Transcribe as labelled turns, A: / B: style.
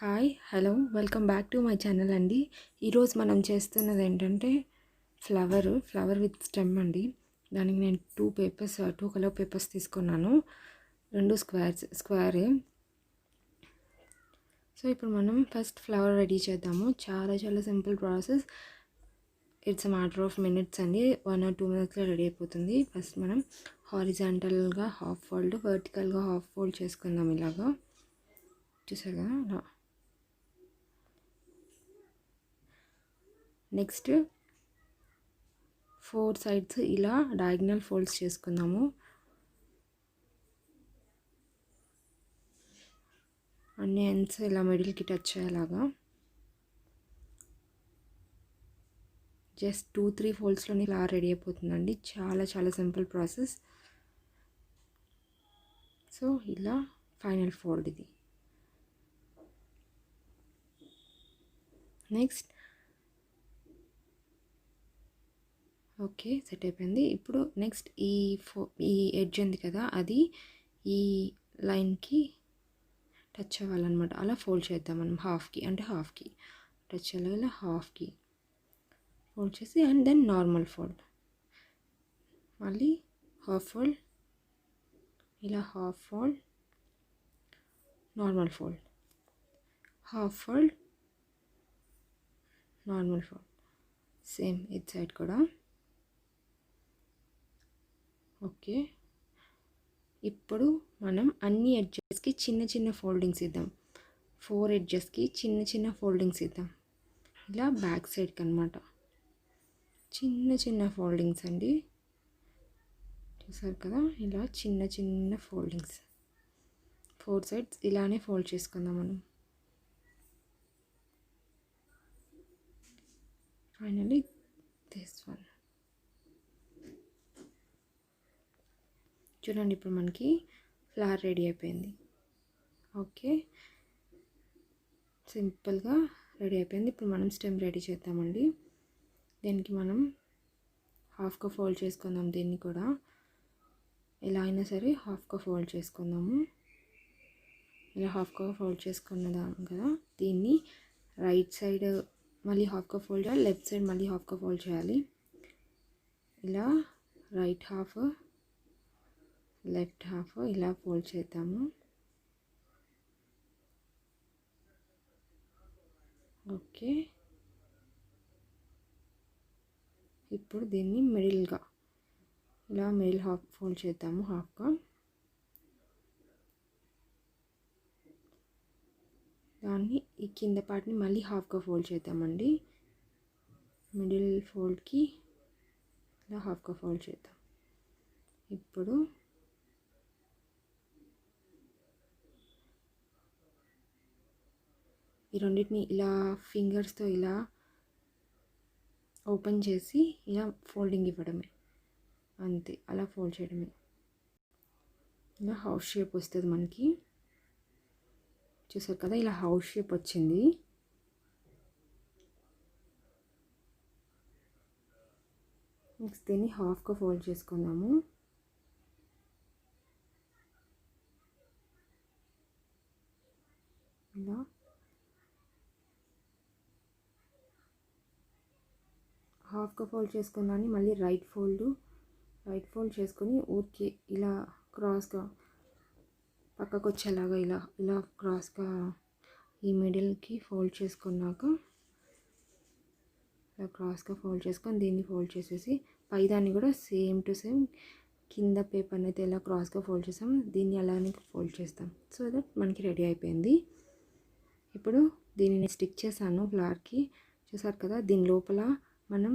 A: Hi hello welcome back to my channel అండి. ఈరోజు మనం చేస్తున్నది ఏంటంటే ఫ్లవర్ విత్ స్టెమ్ అండి. దానికి నేను టూ కలర్ పేపర్స్ తీసుకున్నాను, రెండు స్క్వేరే. సో ఇప్పుడు మనం ఫస్ట్ ఫ్లవర్ రెడీ చేద్దాము. చాలా చాలా simple process. It's a matter of minutes అండి. 1 or 2 minutesలో రెడీ అయిపోతుంది. ఫస్ట్ మనం హారిజాంటల్గా హాఫ్ ఫోల్డ్, వర్టికల్గా హాఫ్ ఫోల్డ్ చేసుకుందాం. ఇలాగా చూసారు కదా. నెక్స్ట్ 4 sides ఇలా డయాగ్నల్ ఫోల్డ్స్ చేసుకుందాము. అన్ని ఎండ్స్ ఇలా మిడిల్కి టచ్ అయ్యేలాగా. జస్ట్ 2-3 ఫోల్డ్స్లోనే ఇలా రెడీ అయిపోతుందండి. చాలా చాలా సింపుల్ ప్రాసెస్. సో ఇలా ఫైనల్ ఫోల్డ్ ఇది. నెక్స్ట్ ఓకే, సెట్ అయిపోయింది. ఇప్పుడు నెక్స్ట్ ఈ ఎడ్జ్ ఉంది కదా, అది ఈ లైన్కి టచ్ అవ్వాలన్నమాట. అలా ఫోల్డ్ చేద్దాం మనం హాఫ్కి టచ్ అవ్వాలి. హాఫ్కి ఫోల్డ్ చేసి అండ్ దెన్ నార్మల్ ఫోల్డ్, మళ్ళీ హాఫ్ ఫోల్డ్, ఇలా half fold, normal fold, half fold, normal fold. Same it side కూడా. ఓకే, ఇప్పుడు మనం అన్ని ఎడ్జెస్కి చిన్న చిన్న ఫోల్డింగ్స్ ఇద్దాం. 4 ఎడ్జెస్కి చిన్న చిన్న ఫోల్డింగ్స్ ఇద్దాం. ఇలా బ్యాక్ సైడ్కి అనమాట. చిన్న చిన్న ఫోల్డింగ్స్ అండి. చూసారు కదా, ఇలా చిన్న చిన్న ఫోల్డింగ్స్. 4 sides ఇలానే ఫోల్డ్ చేసుకుందాం మనం. Finally this one. చూడండి, ఇప్పుడు మనకి ఫ్లవర్ రెడీ అయిపోయింది. ఓకే, సింపుల్గా రెడీ అయిపోయింది. ఇప్పుడు మనం స్టెమ్ రెడీ చేద్దామండి. దీనికి మనం హాఫ్గా ఫోల్డ్ చేసుకుందాం. దీన్ని కూడా ఎలా అయినా సరే హాఫ్గా ఫోల్డ్ చేసుకుందాము. ఇలా హాఫ్గా ఫోల్డ్ చేసుకున్నదాం కదా, దీన్ని రైట్ సైడ్ మళ్ళీ హాఫ్గా ఫోల్డ్ చేయాలి, లెఫ్ట్ సైడ్ మళ్ళీ హాఫ్గా ఫోల్డ్ చేయాలి. ఇలా రైట్ హాఫ్, లెఫ్ట్ హాఫ్ ఇలా ఫోల్డ్ చేద్దాము. ఓకే, ఇప్పుడు దీన్ని మిడిల్గా ఇలా మిడిల్ హాఫ్ ఫోల్డ్ చేద్దాము. హాఫ్గా దాన్ని ఈ కింద పార్ట్ని మళ్ళీ హాఫ్గా ఫోల్డ్ చేద్దామండి. మిడిల్ ఫోల్డ్కి ఇలా హాఫ్గా ఫోల్డ్ చేద్దాం. ఇప్పుడు ఈ రెండింటిని ఇలా ఫింగర్స్తో ఇలా ఓపెన్ చేసి ఇలా ఫోల్డింగ్ ఇవ్వడమే, అంతే. అలా ఫోల్డ్ చేయడమే. ఇలా హౌస్ షేప్ వస్తుంది మనకి. చూసారు కదా, ఇలా హౌస్ షేప్ వచ్చింది. నెక్స్ట్ దీన్ని హాఫ్గా ఫోల్డ్ చేసుకుందాము. ఇలా హాఫ్గా ఫోల్డ్ చేసుకున్నాను. మళ్ళీ రైట్ ఫోల్డ్ చేసుకొని ఊరికి ఇలా క్రాస్గా పక్కకు వచ్చేలాగా ఇలా క్రాస్గా ఈ మిడిల్కి ఫోల్డ్ చేసుకున్నాక ఇలా క్రాస్గా ఫోల్డ్ చేసుకొని దీన్ని ఫోల్డ్ చేసేసి పైదాన్ని కూడా సేమ్ టు సేమ్ కింద పేపర్ని అయితే ఇలా క్రాస్గా ఫోల్డ్ చేస్తాం, దీన్ని అలానే ఫోల్డ్ చేస్తాం. సో దట్ మనకి రెడీ అయిపోయింది. ఇప్పుడు దీనిని స్టిక్ చేశాను ఫ్లవర్కి. చూసారు కదా, దీని లోపల మనం